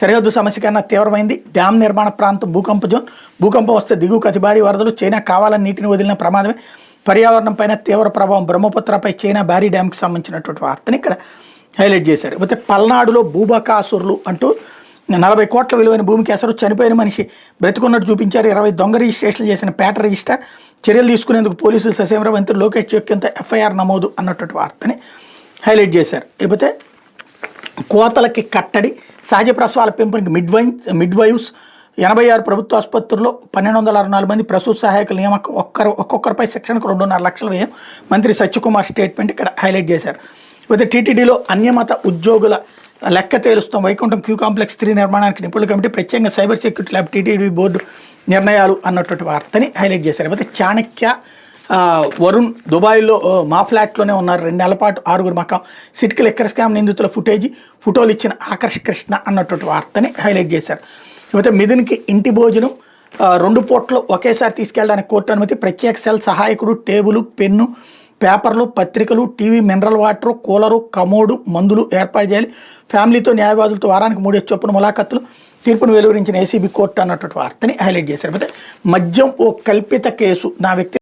సరిహద్దు సమస్య కన్నా తీవ్రమైంది. డ్యాం నిర్మాణ ప్రాంతం భూకంప జోన్. భూకంపం వస్తే దిగువకు అతి భారీ వరదలు. చైనా కావాలని నీటిని వదిలిన ప్రమాదమే. పర్యావరణం పైన తీవ్ర ప్రభావం. బ్రహ్మపుత్రపై చైనా భారీ డ్యాంకి సంబంధించినటువంటి వార్తని ఇక్కడ హైలైట్ చేశారు. అయితే పల్నాడులో భూబకాసురులు అంటూ 40 కోట్ల విలువైన భూమికి అసలు చనిపోయిన మనిషి బ్రతికున్నట్టు చూపించారు. 20 దొంగ రిజిస్ట్రేషన్లు చేసిన పేట రిజిస్టర్. చర్యలు తీసుకునేందుకు పోలీసులు ససేమిరా మంత్రి లోకేష్ జోక్యంతో FIR నమోదు అన్నటువంటి వార్తని హైలైట్ చేశారు. లేకపోతే కోతలకి కట్టడి. సహజ ప్రసవాల పెంపునికి మిడ్వైవ్స్ 86 ప్రభుత్వ ఆసుపత్రుల్లో 1264 మంది ప్రసూతి సహాయకుల నియామకం. ఒక్కొక్కరిపై శిక్షణకు 2.5 లక్షల వ్యయం. మంత్రి సత్యకుమార్ స్టేట్మెంట్ ఇక్కడ హైలైట్ చేశారు. అయితే టీటీడీలో అన్యమత ఉద్యోగుల లెక్క తేలుస్తాం. వైకుంఠం క్యూ కాంప్లెక్స్ 3 నిర్మాణానికి నిపుణుల కమిటీ. ప్రత్యేకంగా cyber security lab. TTD board నిర్ణయాలు అన్నటువంటి వార్తని హైలైట్ చేశారు. అయితే చాణక్య వరుణ్ దుబాయ్లో మా ఫ్లాట్లోనే ఉన్నారు 2 నెలల పాటు. 6గురు మకాం. సిట్కి లిక్కర్ స్కామ్ నిందితుల ఫోటోలు ఇచ్చిన ఆకర్ష్ కృష్ణ అన్నటువంటి వార్తని హైలైట్ చేశారు. అయితే మిథున్కి ఇంటి భోజనం 2 పూటలు ఒకేసారి తీసుకెళ్ళడానికి కోర్టు అనుమతి. ప్రత్యేక సెల్ సహాయకుడు. టేబుల్, పెన్ను, పేపర్లు, పత్రికలు, TV, mineral water, cooler, commode, మందులు ఏర్పాటు చేయాలి. ఫ్యామిలీతో న్యాయవాదులతో వారానికి 3 చొప్పున ములాఖత్తులు. తీర్పును వెలువరించిన ACB కోర్టు అన్నటువంటి వార్తని హైలైట్ చేశారు. అయితే మద్యం ఓ కల్పిత కేసు. నా వ్యక్తి